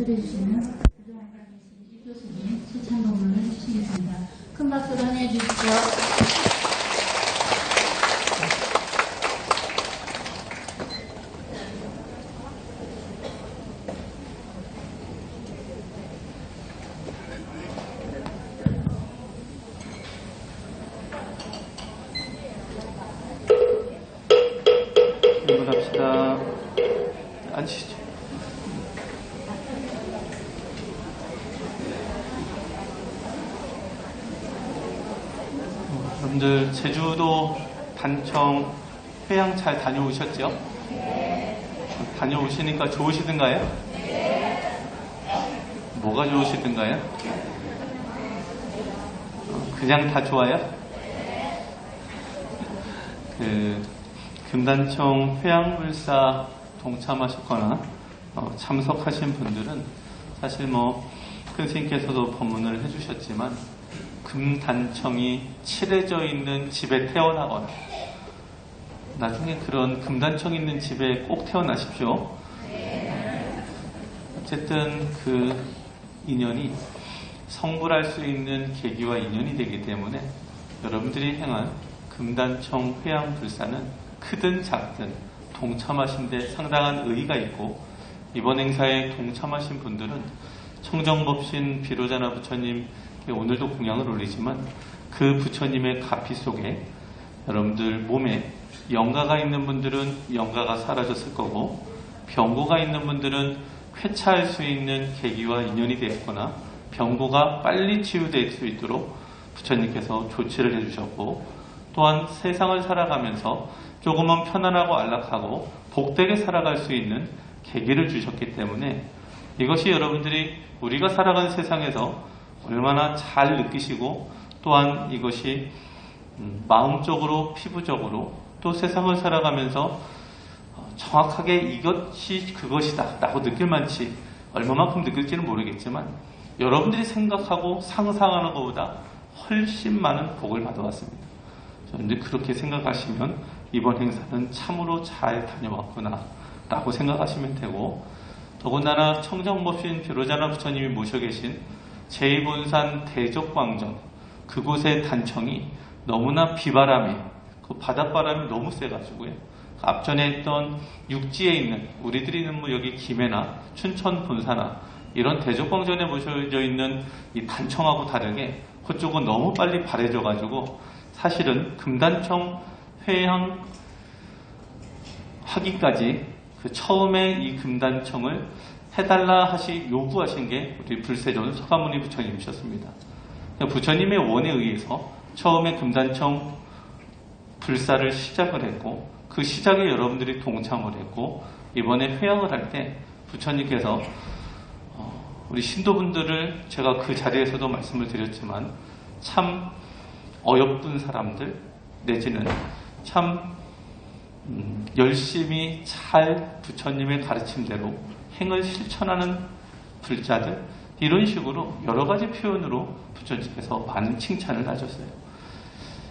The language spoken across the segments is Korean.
연설해 주시는 교정학과교실 교수님 추천 법문을 해주시겠습니다. 큰 박수로 환영해 주십시오. 질문합시다. 앉으시죠. 여러분들 제주도 단청 회양 잘 다녀오셨죠? 다녀오시니까 좋으시던가요? 뭐가 좋으시던가요? 그냥 다 좋아요? 금단청 회양불사 동참하셨거나 참석하신 분들은 사실 큰 스님께서도 법문을 해주셨지만 금단청이 칠해져 있는 집에 태어나거나 나중에 그런 금단청 있는 집에 꼭 태어나십시오. 어쨌든 그 인연이 성불할 수 있는 계기와 인연이 되기 때문에 여러분들이 행한 금단청 회양불사는 크든 작든 동참하신 데 상당한 의의가 있고, 이번 행사에 동참하신 분들은 청정법신 비로자나 부처님 오늘도 공양을 올리지만 그 부처님의 가피 속에 여러분들 몸에 영가가 있는 분들은 영가가 사라졌을 거고, 병고가 있는 분들은 쾌차할 수 있는 계기와 인연이 되었거나 병고가 빨리 치유될 수 있도록 부처님께서 조치를 해주셨고, 또한 세상을 살아가면서 조금은 편안하고 안락하고 복되게 살아갈 수 있는 계기를 주셨기 때문에 이것이 여러분들이 우리가 살아가는 세상에서 얼마나 잘 느끼시고, 또한 이것이 마음적으로 피부적으로 또 세상을 살아가면서 정확하게 이것이 그것이다 라고 느낄 만치 얼마만큼 느낄지는 모르겠지만 여러분들이 생각하고 상상하는 것보다 훨씬 많은 복을 받아왔습니다. 그런데 그렇게 생각하시면 이번 행사는 참으로 잘 다녀왔구나 라고 생각하시면 되고, 더군다나 청정법신 비로자나 부처님이 모셔 계신 제2본산 대적광정 그곳의 단청이 너무나 비바람이, 그 바닷바람이 너무 세가지고요, 앞전에 했던 육지에 있는 우리들이 있는 여기 김해나 춘천 본사나 이런 대적광전에 모셔져 있는 이 단청하고 다르게 그쪽은 너무 빨리 바래져가지고 사실은 금단청 회양 하기까지 그 처음에 이 금단청을 해달라 요구하신 게 우리 불세존 서가모니 부처님이셨습니다. 부처님의 원에 의해서 처음에 금단청 불사를 시작을 했고, 그 시작에 여러분들이 동참을 했고, 이번에 회양을 할 때 부처님께서 우리 신도분들을 제가 그 자리에서도 말씀을 드렸지만 참 어여쁜 사람들 내지는 참 열심히 잘 부처님의 가르침대로 행을 실천하는 불자들, 이런 식으로 여러 가지 표현으로 부처님께서 많은 칭찬을 하셨어요.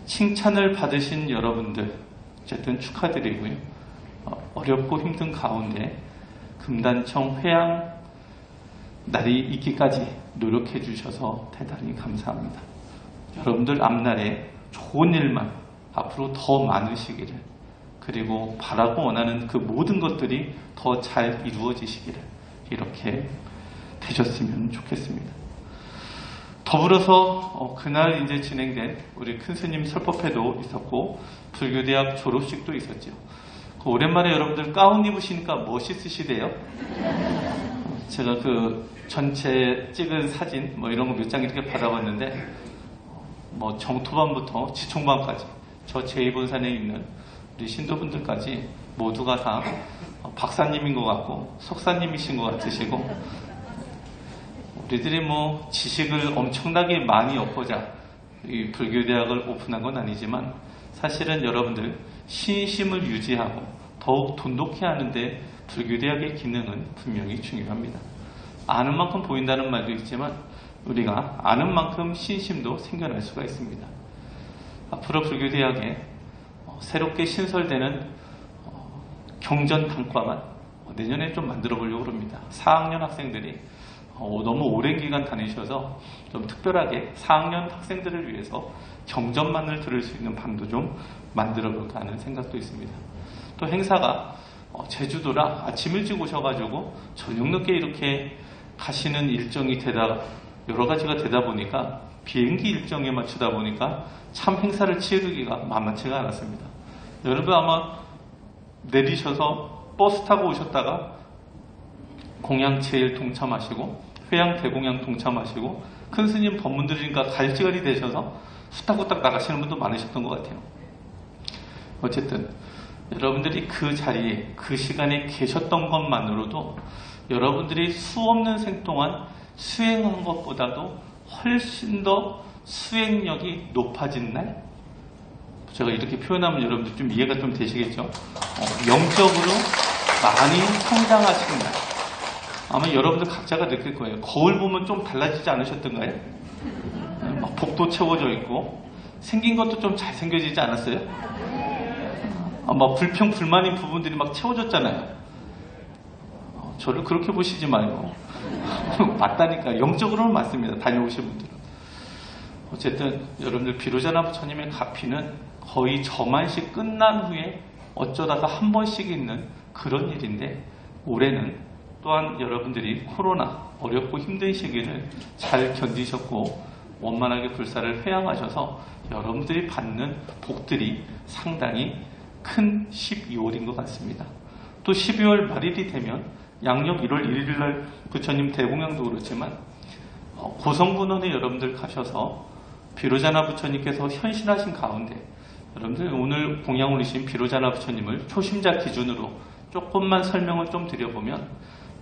칭찬을 받으신 여러분들 어쨌든 축하드리고요. 어렵고 힘든 가운데 금단청 회양 날이 있기까지 노력해 주셔서 대단히 감사합니다. 여러분들 앞날에 좋은 일만 앞으로 더 많으시기를, 그리고 바라고 원하는 그 모든 것들이 더 잘 이루어지시기를 이렇게 되셨으면 좋겠습니다. 더불어서 그날 이제 진행된 우리 큰 스님 설법회도 있었고 불교대학 졸업식도 있었죠. 오랜만에 여러분들 가운 입으시니까 멋있으시대요. 제가 그 전체 찍은 사진 이런 거 몇 장 이렇게 받아봤는데 정토반부터 지총반까지 저 제2본산에 있는 우리 신도분들까지 모두가 다 박사님인 것 같고 석사님이신 것 같으시고, 우리들이 지식을 엄청나게 많이 얻고자 이 불교대학을 오픈한 건 아니지만 사실은 여러분들 신심을 유지하고 더욱 돈독히 하는데 불교대학의 기능은 분명히 중요합니다. 아는 만큼 보인다는 말도 있지만 우리가 아는 만큼 신심도 생겨날 수가 있습니다. 앞으로 불교대학에 새롭게 신설되는 경전 단과만 내년에 좀 만들어 보려고 합니다. 4학년 학생들이 너무 오랜 기간 다니셔서 좀 특별하게 4학년 학생들을 위해서 경전만을 들을 수 있는 방도 좀 만들어 볼까 하는 생각도 있습니다. 또 행사가 제주도라 아침 일찍 오셔가지고 저녁 늦게 이렇게 가시는 일정이 여러 가지가 되다 보니까 비행기 일정에 맞추다 보니까 참 행사를 치르기가 만만치가 않았습니다. 여러분 아마 내리셔서 버스 타고 오셨다가 공양 제일 동참하시고 회양 대공양 동참하시고 큰 스님 법문들이니까 갈 시간이 되셔서 후딱후딱 나가시는 분도 많으셨던 것 같아요. 어쨌든 여러분들이 그 자리에 그 시간에 계셨던 것만으로도 여러분들이 수없는 생 동안 수행한 것보다도 훨씬 더 수행력이 높아진 날, 제가 이렇게 표현하면 여러분들 좀 이해가 좀 되시겠죠? 영적으로 많이 성장하신 날. 아마 여러분들 각자가 느낄 거예요. 거울 보면 좀 달라지지 않으셨던가요? 막 복도 채워져 있고 생긴 것도 좀 잘생겨지지 않았어요? 막 불평 불만인 부분들이 막 채워졌잖아요. 저를 그렇게 보시지 마요. 맞다니까. 영적으로는 맞습니다. 다녀오신 분들은. 어쨌든 여러분들 비로자나 부처님의 가피는 거의 저만식 끝난 후에 어쩌다가 한 번씩 있는 그런 일인데, 올해는 또한 여러분들이 코로나 어렵고 힘든 시기를 잘 견디셨고 원만하게 불사를 회양하셔서 여러분들이 받는 복들이 상당히 큰 12월인 것 같습니다. 또 12월 말일이 되면 양력 1월 1일 날 부처님 대공양도 그렇지만 고성군원에 여러분들 가셔서 비로자나 부처님께서 현신하신 가운데, 여러분들 오늘 공양 올리신 비로자나 부처님을 초심자 기준으로 조금만 설명을 좀 드려보면,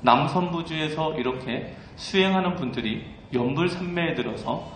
남선부주에서 이렇게 수행하는 분들이 연불산매에 들어서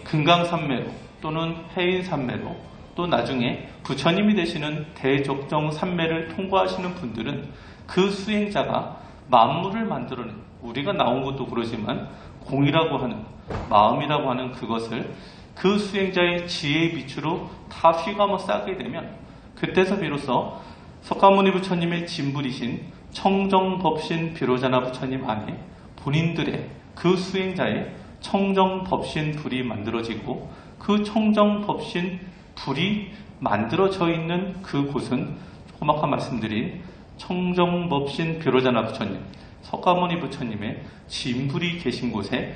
금강산매로 또는 해인산매로 또 나중에 부처님이 되시는 대적정산매를 통과하시는 분들은 그 수행자가 만물을 만들어낸, 우리가 나온 것도 그러지만 공이라고 하는, 마음이라고 하는 그것을 그 수행자의 지혜의 빛으로 다 휘감아 쌓게 되면, 그때서 비로소 석가모니 부처님의 진불이신 청정법신 비로자나 부처님 안에 본인들의 그 수행자의 청정법신 불이 만들어지고, 그 청정법신 불이 만들어져 있는 그곳은 조그맣게 말씀드린 청정법신 비로자나 부처님, 석가모니 부처님의 진불이 계신 곳에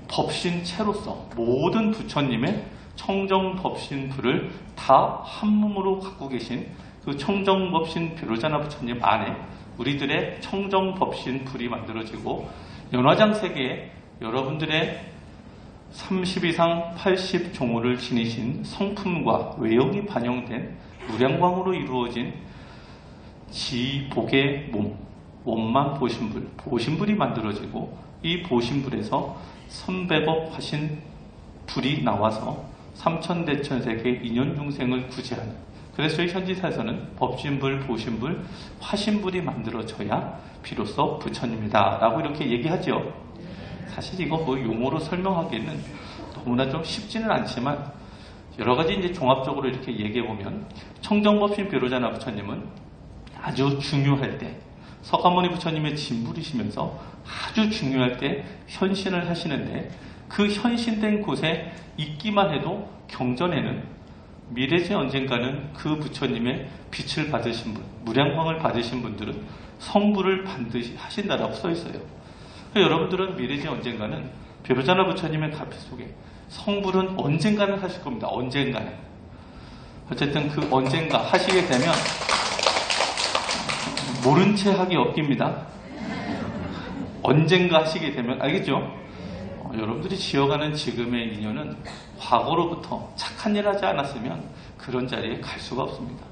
법신체로서 모든 부처님의 청정법신 불을 다 한 몸으로 갖고 계신 그 청정법신 비로자나 부처님 안에 우리들의 청정법신 불이 만들어지고, 연화장 세계에 여러분들의 30 이상 80 종호를 지니신 성품과 외형이 반영된 무량광으로 이루어진 지복의 몸, 원만 보신불, 보신불이 만들어지고, 이 보신불에서 선백업 하신 불이 나와서 삼천대천세계 인연중생을 구제하는, 그래서 현지사에서는 법신불, 보신불, 화신불이 만들어져야 비로소 부처님이다 라고 이렇게 얘기하죠. 사실 이거 뭐 용어로 설명하기에는 너무나 좀 쉽지는 않지만, 여러 가지 이제 종합적으로 이렇게 얘기해보면, 청정법신 비로자나 부처님은 아주 중요할 때, 석가모니 부처님의 진불이시면서 아주 중요할 때 현신을 하시는데, 그 현신된 곳에 있기만 해도 경전에는 미래세 언젠가는 그 부처님의 빛을 받으신 분, 무량광을 받으신 분들은 성불을 반드시 하신다라고 써 있어요. 여러분들은 미래세 언젠가는 비로자나 부처님의 가피 속에 성불은 언젠가는 하실 겁니다. 언젠가는. 어쨌든 그 언젠가 하시게 되면 모른 채 하기 없깁니다. 언젠가 하시게 되면, 알겠죠? 여러분들이 지어가는 지금의 인연은 과거로부터 착한 일 하지 않았으면 그런 자리에 갈 수가 없습니다.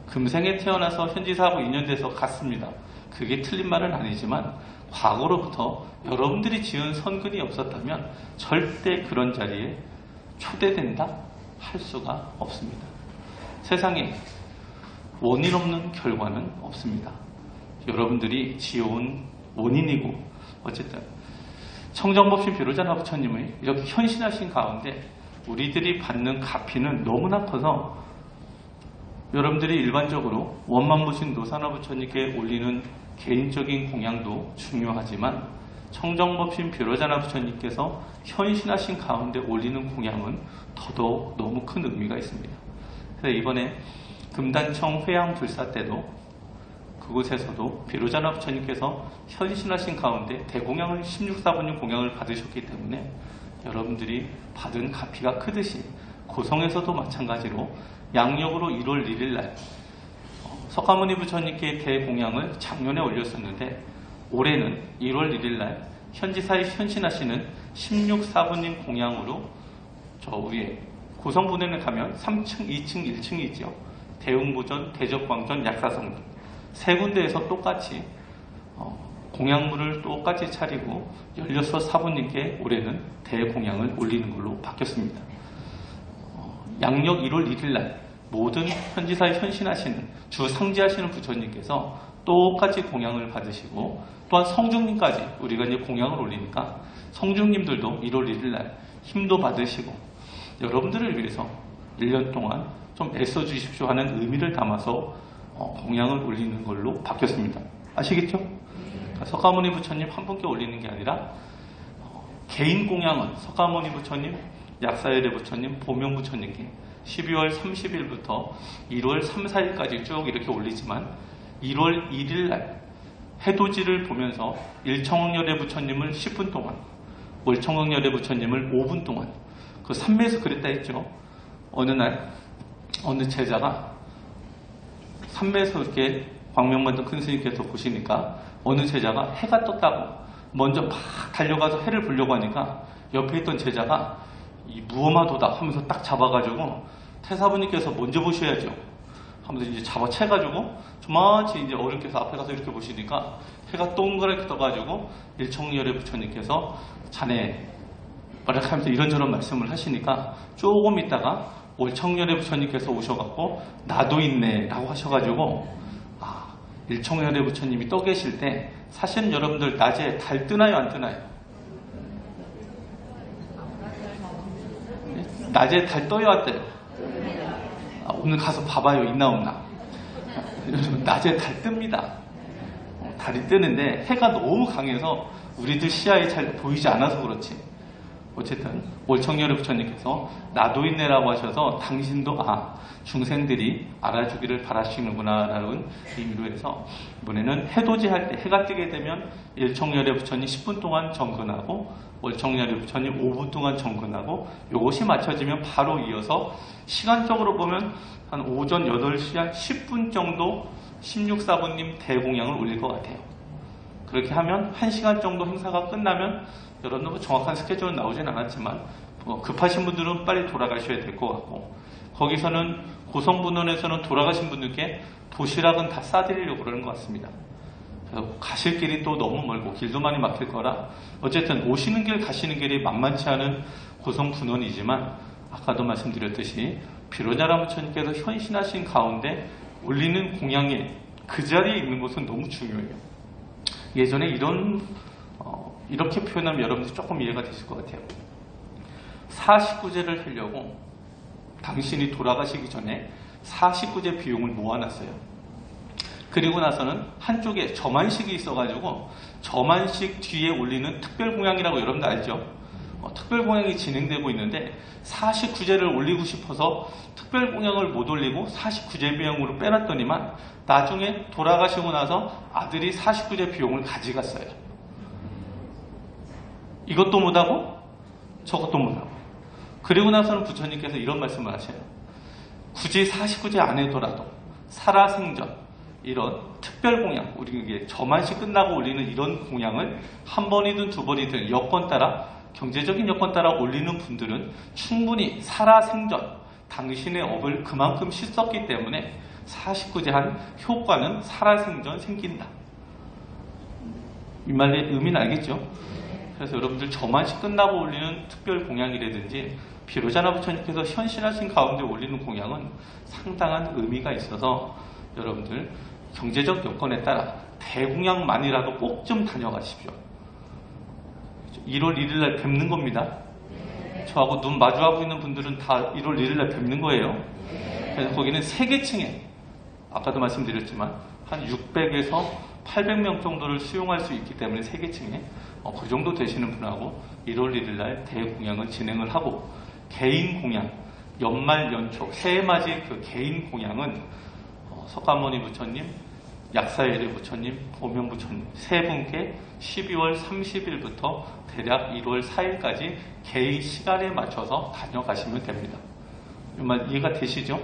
금생에 태어나서 현지사하고 인연돼서 갔습니다. 그게 틀린 말은 아니지만 과거로부터 여러분들이 지은 선근이 없었다면 절대 그런 자리에 초대된다 할 수가 없습니다. 세상에 원인 없는 결과는 없습니다. 여러분들이 지어온 원인이고, 어쨌든 청정법신 비로자나 부처님의 이렇게 현신하신 가운데 우리들이 받는 가피는 너무나 커서, 여러분들이 일반적으로 원만보신 노사나 부처님께 올리는 개인적인 공양도 중요하지만 청정법신 비로자나 부처님께서 현신하신 가운데 올리는 공양은 더더욱 너무 큰 의미가 있습니다. 그래서 이번에 금단청 회양불사 때도 그곳에서도 비로자나 부처님께서 현신하신 가운데 대공양을 16사분인 공양을 받으셨기 때문에 여러분들이 받은 가피가 크듯이 고성에서도 마찬가지로 양력으로 1월 1일 날 석가모니 부처님께 대공양을 작년에 올렸었는데 올해는 1월 1일 날 현지사에 현신하시는 16사부님 공양으로 저 위에 고성분회에 가면 3층, 2층, 1층이 있죠. 대웅보전, 대적광전, 약사성당 세 군데에서 똑같이 공양물을 똑같이 차리고 16사부님께 올해는 대공양을 올리는 걸로 바뀌었습니다. 양력 1월 1일 날 모든 현지사에 현신하시는 주상지하시는 부처님께서 똑같이 공양을 받으시고 또한 성중님까지 우리가 이제 공양을 올리니까 성중님들도 1월 1일 날 힘도 받으시고 여러분들을 위해서 1년 동안 좀 애써주십시오 하는 의미를 담아서 공양을 올리는 걸로 바뀌었습니다. 아시겠죠? 석가모니 부처님 한 분께 올리는 게 아니라 개인 공양은 석가모니 부처님, 약사열애 부처님, 보명 부처님께 12월 30일부터 1월 3, 4일까지 쭉 이렇게 올리지만 1월 1일 날 해돋이를 보면서 일청억열애 부처님을 10분 동안, 월청억열애 부처님을 5분 동안 그 삼매에서 그랬다 했죠. 어느 날 어느 제자가 삼매에서 이렇게 광명만든 큰 스님께서 보시니까 어느 제자가 해가 떴다고 먼저 막 달려가서 해를 보려고 하니까 옆에 있던 제자가 이 무엄하도다 하면서 딱 잡아가지고 태사부님께서 먼저 보셔야죠 하면서 이제 잡아채가지고 조마치 이제 어른께서 앞에 가서 이렇게 보시니까 해가 동그랗게 떠가지고 일청열애 부처님께서 자네 뭐라 하면서 이런저런 말씀을 하시니까 조금 있다가 월청열애 부처님께서 오셔갖고 나도 있네 라고 하셔가지고 일청열애 부처님이 떠 계실 때 사실은 여러분들 낮에 달 뜨나요 안 뜨나요? 낮에 달 떠요 안 떠요? 오늘 가서 봐봐요 있나 없나. 여러분 낮에 달 뜹니다. 달이 뜨는데 해가 너무 강해서 우리들 시야에 잘 보이지 않아서 그렇지. 어쨌든 월청열애 부처님께서 나도 있네라고 하셔서 당신도 중생들이 알아주기를 바라시는구나 라는 의미로 해서 이번에는 해돋이 할 때 해가 뜨게 되면 일청열애 부처님 10분 동안 정근하고 월청열애 부처님 5분 동안 정근하고 이것이 맞춰지면 바로 이어서 시간적으로 보면 한 오전 8시 한 10분 정도 16사부님 대공양을 올릴 것 같아요. 그렇게 하면 1시간 정도 행사가 끝나면 여러분들 뭐 정확한 스케줄은 나오진 않았지만 급하신 분들은 빨리 돌아가셔야 될 것 같고 거기서는 고성분원에서는 돌아가신 분들께 도시락은 다 싸드리려고 그러는 것 같습니다. 그래서 가실 길이 또 너무 멀고 길도 많이 막힐 거라 어쨌든 오시는 길 가시는 길이 만만치 않은 고성분원이지만 아까도 말씀드렸듯이 비로자나 부처님께서 현신하신 가운데 올리는 공양에 그 자리에 있는 것은 너무 중요해요. 예전에 이렇게 표현하면 여러분들이 조금 이해가 되실 것 같아요. 49제를 하려고 당신이 돌아가시기 전에 49제 비용을 모아놨어요. 그리고 나서는 한쪽에 저만식이 있어가지고 저만식 뒤에 올리는 특별공양이라고 여러분들 알죠? 특별공양이 진행되고 있는데 49제를 올리고 싶어서 특별공양을 못 올리고 49제 비용으로 빼놨더니만 나중에 돌아가시고 나서 아들이 49제 비용을 가져갔어요. 이것도 못하고 저것도 못하고. 그리고 나서는 부처님께서 이런 말씀을 하셔요. 굳이 49제 안 해더라도 살아생전 이런 특별공양, 우리 이게 저만식 끝나고 올리는 이런 공양을 한 번이든 두 번이든 여건 따라 경제적인 여건 따라 올리는 분들은 충분히 살아생전 당신의 업을 그만큼 씻었기 때문에 49제 한 효과는 살아생전 생긴다. 이 말의 의미는 알겠죠? 그래서 여러분들 저만식 끝나고 올리는 특별 공양이라든지 비로자나 부처님께서 현신하신 가운데 올리는 공양은 상당한 의미가 있어서 여러분들 경제적 여건에 따라 대공양만이라도 꼭 좀 다녀가십시오. 1월 1일 날 뵙는 겁니다. 저하고 눈 마주하고 있는 분들은 다 1월 1일 날 뵙는 거예요. 그래서 거기는 3계층에 아까도 말씀드렸지만 한 600에서 800명 정도를 수용할 수 있기 때문에 세계층에 그 정도 되시는 분하고 1월 1일 날 대공양을 진행을 하고, 개인 공양, 연말 연초 새해맞이 그 개인 공양은 석가모니 부처님, 약사예례 부처님, 보면 부처님 세 분께 12월 30일부터 대략 1월 4일까지 개인 시간에 맞춰서 다녀가시면 됩니다. 이해가 되시죠?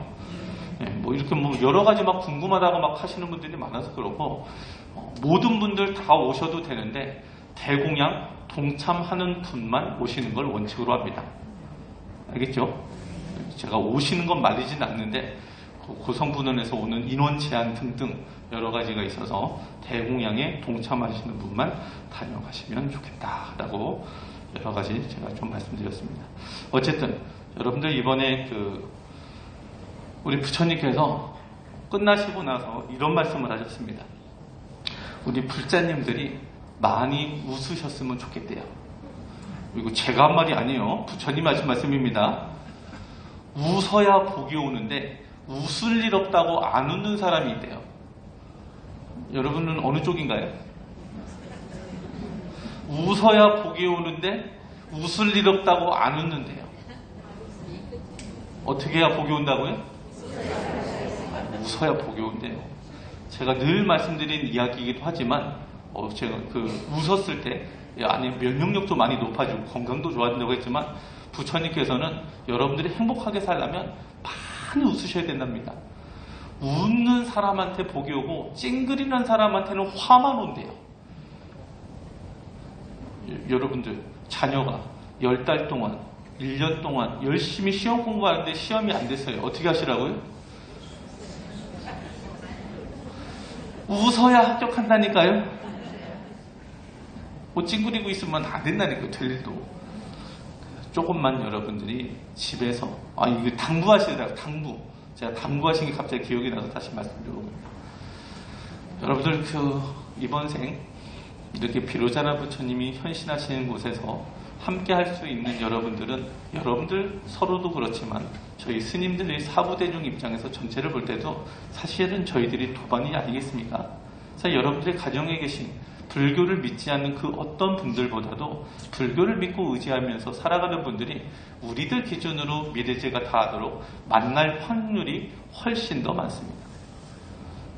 네, 뭐 이렇게 뭐 여러 가지 막 궁금하다고 막 하시는 분들이 많아서 그렇고, 모든 분들 다 오셔도 되는데 대공양 동참하는 분만 오시는 걸 원칙으로 합니다. 알겠죠? 제가 오시는 건 말리진 않는데 고성분원에서 오는 인원 제한 등등 여러 가지가 있어서 대공양에 동참하시는 분만 다녀가시면 좋겠다라고 여러 가지 제가 좀 말씀드렸습니다. 어쨌든 여러분들 이번에 우리 부처님께서 끝나시고 나서 이런 말씀을 하셨습니다. 우리 불자님들이 많이 웃으셨으면 좋겠대요. 이거 제가 한 말이 아니에요. 부처님 하신 말씀입니다. 웃어야 복이 오는데 웃을 일 없다고 안 웃는 사람이 있대요. 여러분은 어느 쪽인가요? 웃어야 복이 오는데 웃을 일 없다고 안 웃는데요. 어떻게 해야 복이 온다고요? 웃어야 복이 온대요. 제가 늘 말씀드린 이야기이기도 하지만 제가 웃었을 때 안에 면역력도 많이 높아지고 건강도 좋아진다고 했지만, 부처님께서는 여러분들이 행복하게 살려면 많이 웃으셔야 된답니다. 웃는 사람한테 복이 오고 찡그리는 사람한테는 화만 온대요. 여러분들 자녀가 10달 동안 1년 동안 열심히 시험 공부하는데 시험이 안 됐어요. 어떻게 하시라고요? 웃어야 합격한다니까요. 뭐 찡그리고 있으면 안 된다니까요. 될 일도. 조금만 여러분들이 집에서 이거 당부하시더라고요. 당부. 제가 당부하신 게 갑자기 기억이 나서 다시 말씀드리고, 여러분들 이번 생 이렇게 비로자나 부처님이 현신하시는 곳에서 함께 할 수 있는 여러분들은, 여러분들 서로도 그렇지만 저희 스님들의 사부대중 입장에서 전체를 볼 때도 사실은 저희들이 도반이 아니겠습니까? 그래서 여러분들의 가정에 계신 불교를 믿지 않는 그 어떤 분들보다도 불교를 믿고 의지하면서 살아가는 분들이 우리들 기준으로 미래제가 다하도록 만날 확률이 훨씬 더 많습니다.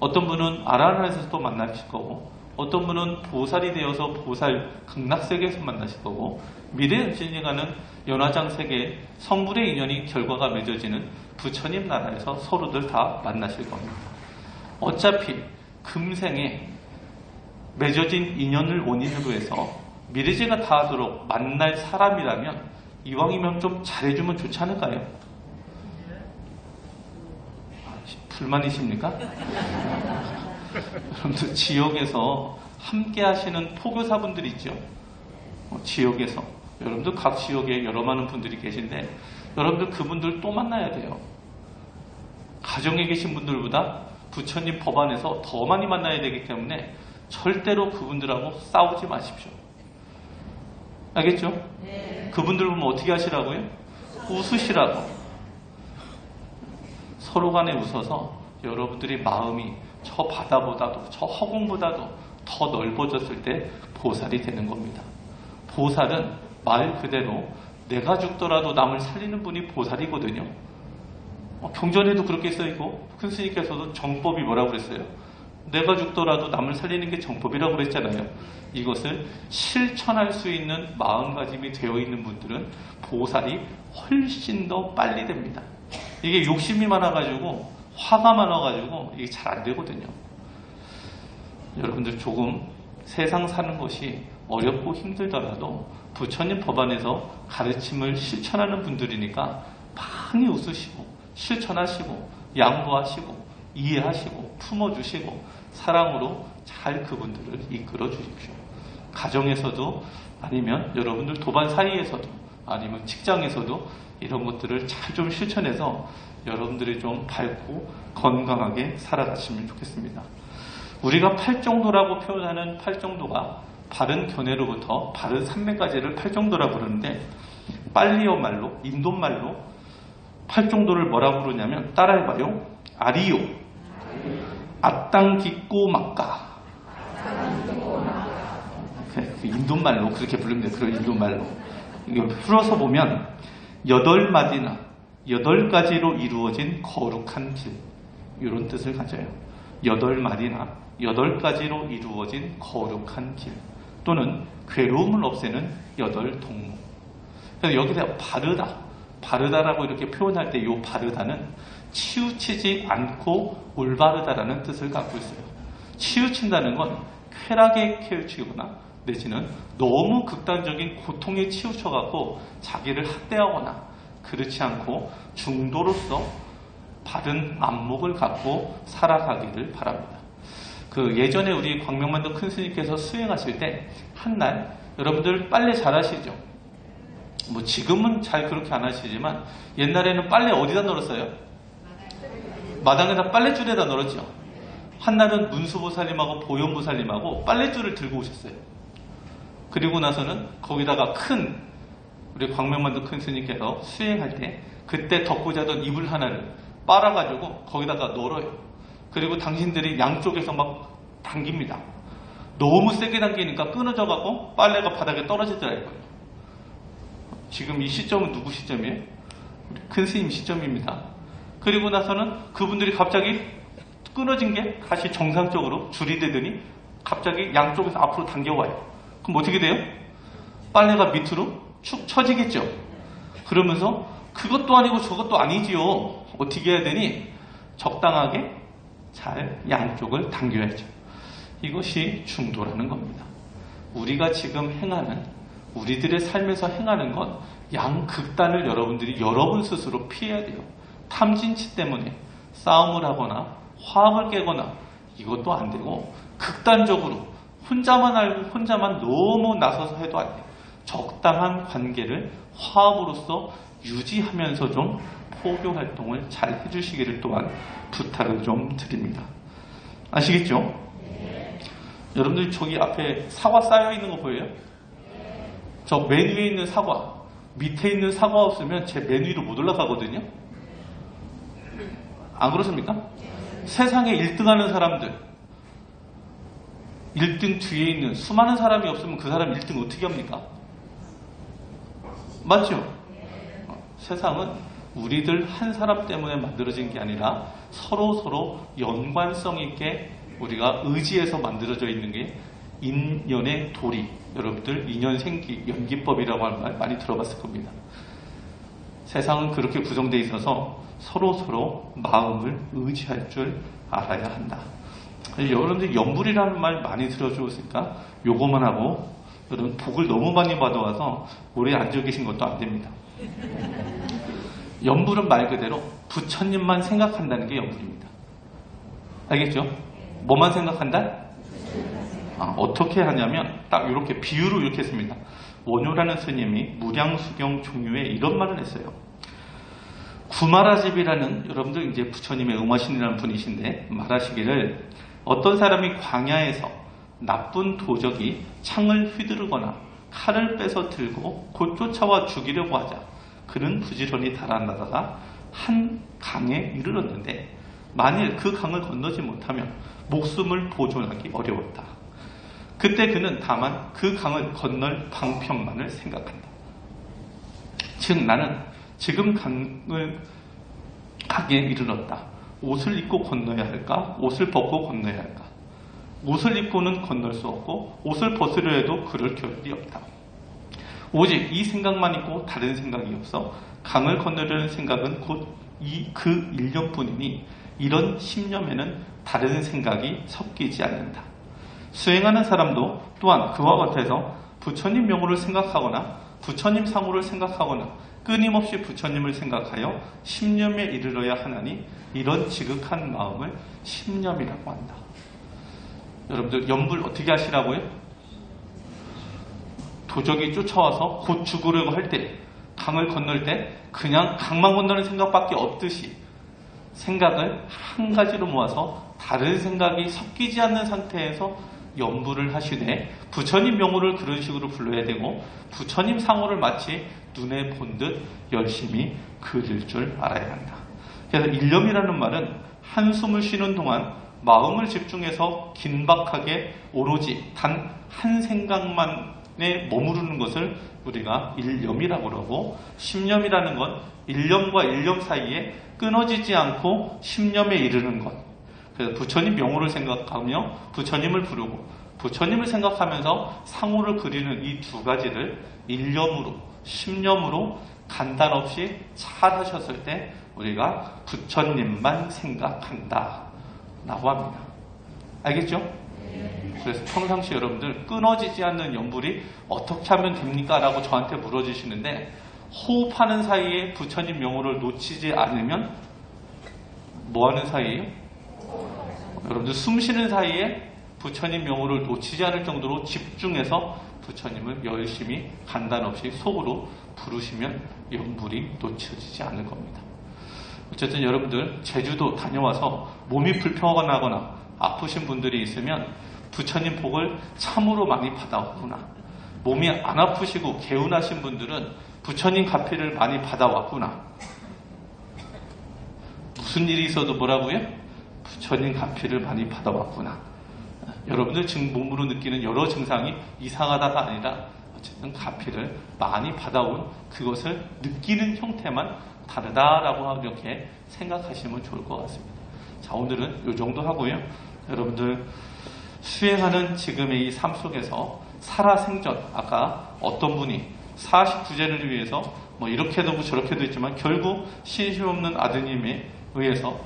어떤 분은 아라한에서 또 만나실 거고, 어떤 분은 보살이 되어서 보살 극락세계에서 만나실 거고, 미래연신이 가는 연화장세계 성불의 인연이 결과가 맺어지는 부처님 나라에서 서로들 다 만나실 겁니다. 어차피 금생에 맺어진 인연을 원인으로 해서 미래제가 다하도록 만날 사람이라면 이왕이면 좀 잘해주면 좋지 않을까요? 불만이십니까? 여러분들 지역에서 함께 하시는 포교사분들이 있죠. 지역에서 여러분들 각 지역에 여러 많은 분들이 계신데, 여러분들 그분들 또 만나야 돼요. 가정에 계신 분들보다 부처님 법안에서 더 많이 만나야 되기 때문에 절대로 그분들하고 싸우지 마십시오. 알겠죠? 네. 그분들 보면 어떻게 하시라고요? 웃으시라고. 서로 간에 웃어서 여러분들이 마음이 저 바다보다도 저 허공보다도 더 넓어졌을 때 보살이 되는 겁니다. 보살은 말 그대로 내가 죽더라도 남을 살리는 분이 보살이거든요. 경전에도 그렇게 써있고, 큰 스님께서도 정법이 뭐라고 그랬어요? 내가 죽더라도 남을 살리는 게 정법이라고 그랬잖아요. 이것을 실천할 수 있는 마음가짐이 되어 있는 분들은 보살이 훨씬 더 빨리 됩니다. 이게 욕심이 많아가지고 화가 많아가지고 이게 잘 안 되거든요. 여러분들 조금 세상 사는 것이 어렵고 힘들더라도 부처님 법안에서 가르침을 실천하는 분들이니까 많이 웃으시고 실천하시고 양보하시고 이해하시고 품어주시고 사랑으로 잘 그분들을 이끌어 주십시오. 가정에서도 아니면 여러분들 도반 사이에서도 아니면 직장에서도 이런 것들을 잘 좀 실천해서 여러분들이 좀 밝고 건강하게 살아가시면 좋겠습니다. 우리가 팔정도라고 표현하는 팔정도가 바른 견해로부터 바른 삼매까지를 팔정도라고 그러는데, 빨리어 말로, 인도 말로 팔정도를 뭐라고 그러냐면, 따라해봐요. 아리요, 아땅 깃고 막가, 인도말로 그렇게 부릅니다. 그런 인도말로. 이거 풀어서 보면 8마디나 8가지로 이루어진 거룩한 길, 이런 뜻을 가져요. 8마디나 8가지로 이루어진 거룩한 길, 또는 괴로움을 없애는 8동무. 그래서 여기서 바르다라고 이렇게 표현할 때 이 바르다는 치우치지 않고 올바르다라는 뜻을 갖고 있어요. 치우친다는 건 쾌락에 치우치거나 내지는 너무 극단적인 고통에 치우쳐갖고 자기를 학대하거나, 그렇지 않고 중도로서 바른 안목을 갖고 살아가기를 바랍니다. 예전에 우리 광명만도 큰 스님께서 수행하실 때 한날, 여러분들 빨래 잘 하시죠? 뭐 지금은 잘 그렇게 안 하시지만 옛날에는 빨래 어디다 널었어요? 마당에다 빨랫줄에다 널었죠. 한날은 문수보살님하고 보현보살님하고 빨랫줄을 들고 오셨어요. 그리고 나서는 거기다가 우리 광명만도 큰 스님께서 수행할 때 그때 덮고 자던 이불 하나를 빨아가지고 거기다가 널어요. 그리고 당신들이 양쪽에서 막 당깁니다. 너무 세게 당기니까 끊어져가고 빨래가 바닥에 떨어지더라고요. 지금 이 시점은 누구 시점이에요? 우리 큰 스님 시점입니다. 그리고 나서는 그분들이 갑자기 끊어진 게 다시 정상적으로 줄이 되더니 갑자기 양쪽에서 앞으로 당겨와요. 그럼 어떻게 돼요? 빨래가 밑으로 축 처지겠죠. 그러면서 그것도 아니고 저것도 아니지요. 어떻게 해야 되니? 적당하게 잘 양쪽을 당겨야죠. 이것이 중도라는 겁니다. 우리가 지금 행하는, 우리들의 삶에서 행하는 건 양극단을 여러분들이 여러분 스스로 피해야 돼요. 탐진치 때문에 싸움을 하거나 화합을 깨거나 이것도 안 되고, 극단적으로 혼자만 알고 혼자만 너무 나서서 해도 안 돼요. 적당한 관계를 화합으로서 유지하면서 좀 포교 활동을 잘 해주시기를 또한 부탁을 좀 드립니다. 아시겠죠? 네. 여러분들 저기 앞에 사과 쌓여 있는 거 보여요? 저 맨 위에 있는 사과, 밑에 있는 사과 없으면 제 맨 위로 못 올라가거든요. 안 그렇습니까? 세상에 1등 하는 사람들, 1등 뒤에 있는 수많은 사람이 없으면 그 사람 1등 어떻게 합니까? 맞죠? 세상은 우리들 한 사람 때문에 만들어진 게 아니라 서로 연관성 있게 우리가 의지해서 만들어져 있는 게 인연의 도리. 여러분들 인연생기, 연기법이라고 하는 말 많이 들어봤을 겁니다. 세상은 그렇게 구성되어 있어서 서로 마음을 의지할 줄 알아야 한다. 여러분들 연불이라는 말 많이 들어주었으니까 요거만 하고, 여러분 복을 너무 많이 받아와서 오래 앉아 계신 것도 안 됩니다. 연불은 말 그대로 부처님만 생각한다는 게 연불입니다. 알겠죠? 뭐만 생각한다? 어떻게 하냐면 딱 이렇게 비유로 이렇게 했습니다. 원효라는 스님이 무량수경 종유에 이런 말을 했어요. 구마라집이라는, 여러분들 이제 부처님의 음화신이라는 분이신데, 말하시기를 어떤 사람이 광야에서 나쁜 도적이 창을 휘두르거나 칼을 빼서 들고 곧 쫓아와 죽이려고 하자 그는 부지런히 달아나다가 한 강에 이르렀는데, 만일 그 강을 건너지 못하면 목숨을 보존하기 어려웠다. 그때 그는 다만 그 강을 건널 방편만을 생각한다. 즉 나는 지금 강에 이르렀다. 옷을 입고 건너야 할까? 옷을 벗고 건너야 할까? 옷을 입고는 건널 수 없고 옷을 벗으려 해도 그럴 겨를이 없다. 오직 이 생각만 있고 다른 생각이 없어 강을 건너려는 생각은 곧 그 일념뿐이니 이런 신념에는 다른 생각이 섞이지 않는다. 수행하는 사람도 또한 그와 같아서 부처님 명호를 생각하거나 부처님 상호를 생각하거나 끊임없이 부처님을 생각하여 심념에 이르러야 하나니 이런 지극한 마음을 심념이라고 한다. 여러분들 연불 어떻게 하시라고요? 도적이 쫓아와서 곧 죽으려고 할 때, 강을 건널 때 그냥 강만 건너는 생각밖에 없듯이 생각을 한 가지로 모아서 다른 생각이 섞이지 않는 상태에서 연불을 하시되, 부처님 명호를 그런 식으로 불러야 되고 부처님 상호를 마치 눈에 본 듯 열심히 그릴 줄 알아야 한다. 그래서 일념이라는 말은 한숨을 쉬는 동안 마음을 집중해서 긴박하게 오로지 단 한 생각만에 머무르는 것을 우리가 일념이라고 그러고, 심념이라는 건 일념과 일념 사이에 끊어지지 않고 심념에 이르는 것. 그래서 부처님 명호를 생각하며 부처님을 부르고 부처님을 생각하면서 상호를 그리는 이 두 가지를 일념으로, 심념으로 간단 없이 잘 하셨을 때 우리가 부처님만 생각한다 라고 합니다. 알겠죠? 그래서 평상시 여러분들 끊어지지 않는 염불이 어떻게 하면 됩니까? 라고 저한테 물어주시는데, 호흡하는 사이에 부처님 명호를 놓치지 않으면 뭐 하는 사이에요? 여러분들 숨 쉬는 사이에 부처님 명호를 놓치지 않을 정도로 집중해서 부처님을 열심히 간단 없이 속으로 부르시면 염불이 놓쳐지지 않을 겁니다. 어쨌든 여러분들 제주도 다녀와서 몸이 불편하거나 아프신 분들이 있으면 부처님 복을 참으로 많이 받아왔구나. 몸이 안 아프시고 개운하신 분들은 부처님 가피를 많이 받아왔구나. 무슨 일이 있어도 뭐라고요? 부처님 가피를 많이 받아왔구나. 여러분들 지금 몸으로 느끼는 여러 증상이 이상하다가 아니라 어쨌든 가피를 많이 받아온 그것을 느끼는 형태만 다르다라고 이렇게 생각하시면 좋을 것 같습니다. 자, 오늘은 이 정도 하고요. 여러분들 수행하는 지금의 이 삶 속에서 살아생전, 아까 어떤 분이 49제를 위해서 뭐 이렇게도 하고 저렇게도 있지만 결국 신심 없는 아드님에 의해서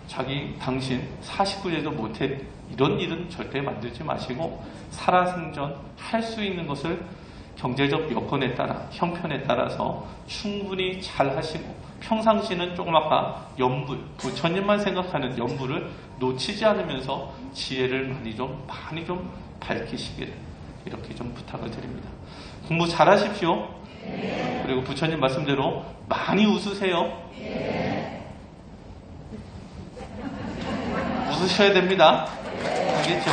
당신 49제도 못해, 이런 일은 절대 만들지 마시고 살아생전 할 수 있는 것을 경제적 여건에 따라, 형편에 따라서 충분히 잘 하시고, 평상시는 조금 아까 염불, 부처님만 생각하는 염불을 놓치지 않으면서 지혜를 많이 좀 밝히시기를 이렇게 좀 부탁을 드립니다. 공부 잘 하십시오. 그리고 부처님 말씀대로 많이 웃으세요. 웃으셔야 됩니다. 알겠죠?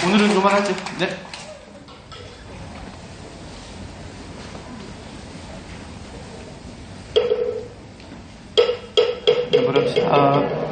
오늘은 요만하죠. 네. 네, 그럽시다.